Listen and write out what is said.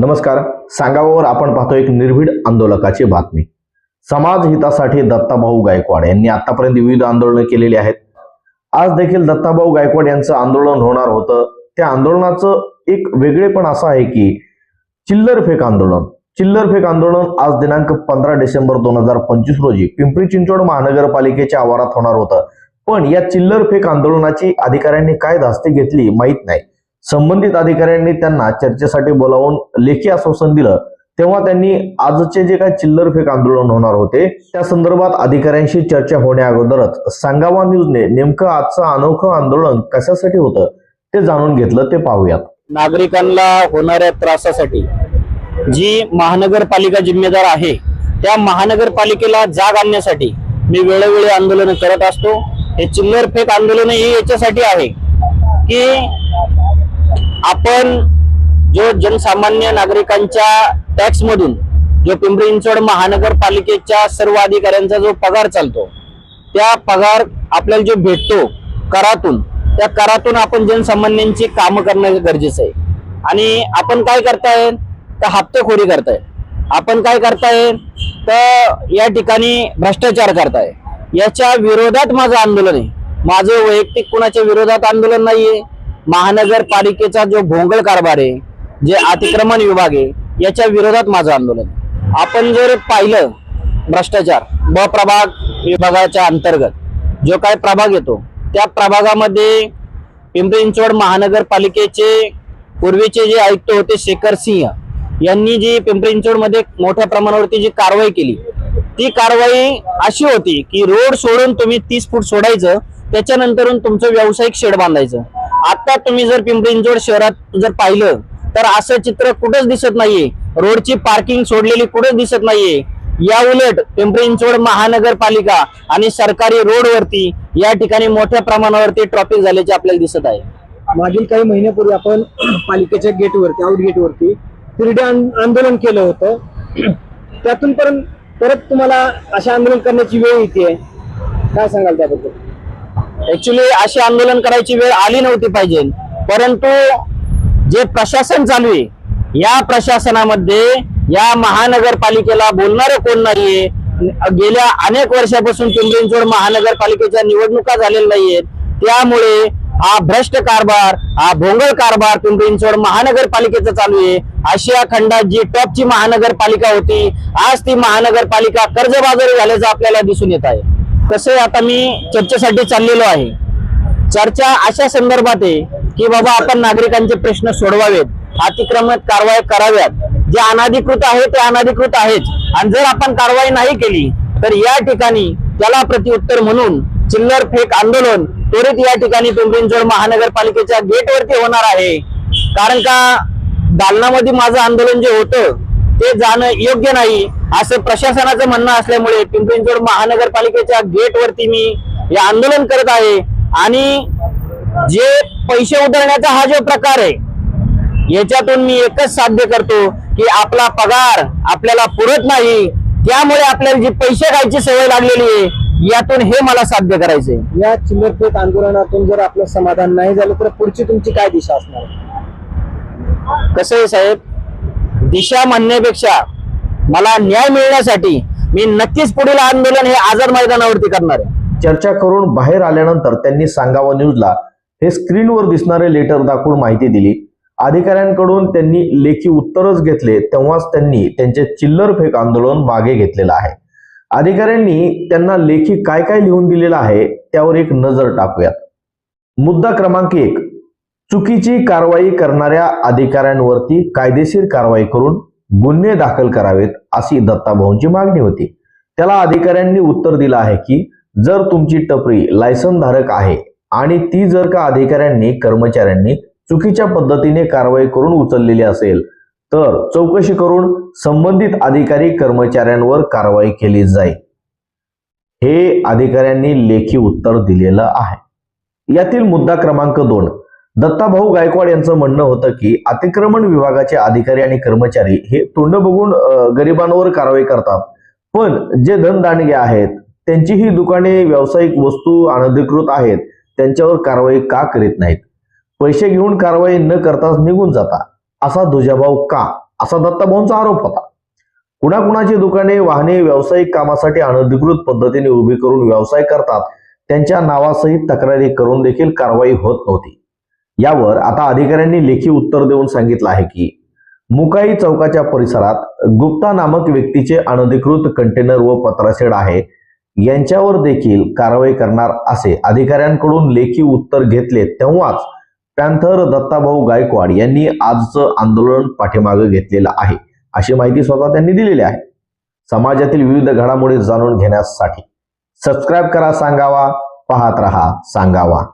नमस्कार. सांगावावर आपण पाहतो एक निर्भीड आंदोलकाची बातमी. समाज हितासाठी दत्ताभाऊ गायकवाड यांनी आतापर्यंत विविध आंदोलने केलेली आहेत. आज देखील दत्ताभाऊ गायकवाड यांचं आंदोलन होणार होतं. त्या आंदोलनाचं एक वेगळेपण असं आहे की चिल्लरफेक आंदोलन आज दिनांक 15 डिसेंबर 2025 रोजी पिंपरी चिंचवड महानगरपालिकेच्या आवारात होणार होतं. पण या चिल्लरफेक आंदोलनाची अधिकाऱ्यांनी काय धास्ती घेतली माहीत नाही. संबंधित अधिकाऱ्यांनी त्यांना चर्चेसाठी बोलावून लेखी आश्वासन दिलं. तेव्हा त्यांनी आजचे जे काही चिल्लरफेक आंदोलन होणार होते त्या संदर्भात अधिकाऱ्यांशी चर्चा होण्या अगोदरच सांगावा न्यूजने नेमकं आजचं अनोखं आंदोलन कशासाठी होतं ते जाणून घेतलं. ते पाहूयात. नागरिकांना होणाऱ्या त्रासासाठी जी महानगरपालिका जिम्मेदार आहे त्या महानगरपालिकेला जाग आणण्यासाठी मी वेळोवेळी आंदोलन करत असतो. हे चिल्लरफेक आंदोलन ही याच्यासाठी आहे की आपण जो जनसामान्य नागरिकांच्या टॅक्स मधून जो पिंपरी चिंचवड महानगरपालिकेच्या सर्व अधिकाऱ्यांचा जो पगार चालतो त्या पगार आपल्याला जो भेटतो करातून, त्या करातून आपण जनसामान्यांची कामं करणं गरजेचं आहे. आणि आपण काय करताय तर हप्तेखोरी करताय. आपण काय करताय तर या ठिकाणी भ्रष्टाचार करताय. याच्या विरोधात माझं आंदोलन आहे. माझं वैयक्तिक कुणाच्या विरोधात आंदोलन नाहीये. महानगरपालिकेचा जो भोंगळ कारभार आहे, जे अतिक्रमण विभाग आहे, याच्या विरोधात माझं आंदोलन. आपण जर पाहिलं भ्रष्टाचार ब प्रभाग विभागाच्या अंतर्गत जो काय प्रभाग येतो त्या प्रभागामध्ये पिंपरी चिंचवड महानगरपालिकेचे पूर्वीचे जे आयुक्त होते शेखर सिंह यांनी जी पिंपरी चिंचवड मध्ये मोठ्या प्रमाणावरती जी कारवाई केली ती कारवाई अशी होती की रोड सोडून तुम्ही 30 फूट सोडायचं, त्याच्यानंतरून तुमचं व्यावसायिक शेड बांधायचं. आता तुम्ही जर पिंपरी चिंचवड शहरात जर पाहिलं तर असं चित्र कुठंच दिसत नाहीये. रोडची पार्किंग सोडलेली कुठंच दिसत नाहीये. या उलट पिंपरी चिंचवड महानगरपालिका आणि सरकारी रोडवरती या ठिकाणी मोठ्या प्रमाणावरती ट्रॅफिक झाल्याचे आपल्याला दिसत आहे. मागील काही महिन्यापूर्वी आपण पालिकेच्या गेटवरती आउट गेटवरती तिरडे आंदोलन केलं होतं. त्यातून परत तुम्हाला अशा आंदोलन करण्याची वेळ येते, काय सांगाल त्याबद्दल? ऍक्च्युली असे आंदोलन करायची वेळ आली नव्हती पाहिजे, परंतु जे प्रशासन चालू आहे या प्रशासनामध्ये या महानगरपालिकेला बोलणारे कोण नाहीये. गेल्या अनेक वर्षापासून पिंपरी चिंचवड महानगरपालिकेच्या निवडणुका झालेल्या नाहीयेत. त्यामुळे हा भ्रष्ट कारभार, हा भोंगळ कारभार पिंपरी चिंचवड महानगरपालिकेचा चालू आहे. आशिया खंडात जी टॉपची महानगरपालिका होती आज ती महानगरपालिका कर्जबाजारी झाल्याचं आपल्याला दिसून येत आहे. तसे आता मी चर्चेसाठी चाललेलो आहे. चर्चा अशा संदर्भात आहे की बाबा आपण नागरिकांचे प्रश्न सोडवावेत, अतिक्रमण कारवाई कराव्यात. जे अनाधिकृत आहे ते अनाधिकृत आहेच, आणि जर आपण कारवाई नाही केली तर या ठिकाणी त्याला प्रत्युत्तर म्हणून चिल्लरफेक आंदोलन त्वरित या ठिकाणी पिंपरी चिंचवड महानगरपालिकेच्या गेटवरती होणार आहे. कारण का दालनामध्ये माझं आंदोलन जे होतं ते जाणं योग्य नाही असं प्रशासनाचं म्हणणं असल्यामुळे पिंपरी चिंचवड महानगरपालिकेच्या गेटवरती मी हे आंदोलन करत आहे. आणि जे पैसे उधळण्याचा हा जो प्रकार आहे याच्यातून मी एकच साध्य करतो की आपला पगार आपल्याला पुरत नाही, त्यामुळे आपल्याला जी पैसे खायची सवय लागलेली आहे यातून हे मला साध्य करायचंय. या चिल्लरफेक आंदोलनातून जर आपलं समाधान नाही झालं तर पुढची तुमची काय दिशा असणार? कसं आहे साहेब, दिशा म्हणण्यापेक्षा मला न्याय मिळण्यासाठी मी नक्कीच पुढील आंदोलन हे आझाद मैदानावरती करणार आहे. चर्चा करून बाहेर आल्यानंतर त्यांनी सांगावा न्यूजला हे स्क्रीनवर दिसणारे लेटर दाखवून माहिती दिली. अधिकाऱ्यांकडून त्यांनी लेखी उत्तरच घेतले तेव्हाच त्यांनी त्यांचे चिल्लरफेक आंदोलन मागे घेतलेलं आहे. अधिकाऱ्यांनी त्यांना लेखी काय काय लिहून दिलेलं आहे त्यावर एक नजर टाकूयात. मुद्दा क्रमांक 1, चुकीची कारवाई करणाऱ्या अधिकाऱ्यांवरती कायदेशीर कारवाई करून गुन्हे दाखल करावेत अशी दत्ताभाऊंची मागणी होती. त्याला अधिकाऱ्यांनी उत्तर दिलं आहे की जर तुमची टपरी लायसन धारक आहे आणि ती जर का अधिकाऱ्यांनी कर्मचाऱ्यांनी चुकीच्या पद्धतीने कारवाई करून उचललेली असेल तर चौकशी करून संबंधित अधिकारी कर्मचाऱ्यांवर कारवाई केली जाईल. हे अधिकाऱ्यांनी लेखी उत्तर दिलेलं आहे. यातील मुद्दा क्रमांक 2, दत्ताभाऊ गायकवाड यांचं म्हणणं होतं की अतिक्रमण विभागाचे अधिकारी आणि कर्मचारी हे तोंड बघून गरिबांवर कारवाई करतात, पण जे धनदांडगे आहेत त्यांची ही दुकाने व्यावसायिक वस्तू अनधिकृत आहेत त्यांच्यावर कारवाई का करीत नाहीत? पैसे घेऊन कारवाई न करताच निघून जाता असा दुजाभाव का असा दत्ताभाऊंचा आरोप होता. कुणाकुणाची दुकाने, वाहने व्यावसायिक कामासाठी अनधिकृत पद्धतीने उभी करून व्यवसाय करतात त्यांच्या नावासहित तक्रारी करून देखील कारवाई होत नव्हती. यावर आता अधिकाऱ्यांनी लेखी उत्तर देऊन सांगितलं आहे की मुकाई चौकाच्या परिसरात गुप्ता नामक व्यक्तीचे अनधिकृत कंटेनर व पत्राशेड आहे, यांच्यावर देखील कारवाई करणार असे अधिकाऱ्यांकडून लेखी उत्तर घेतले तेव्हाच पॅन्थर दत्ताभाऊ गायकवाड यांनी आजचं आंदोलन पाठीमागे घेतलेलं आहे, अशी माहिती स्वतः त्यांनी दिलेली आहे. समाजातील विविध घडामोडी जाणून घेण्यासाठी सबस्क्राईब करा सांगावा, पाहत रहा सांगावा.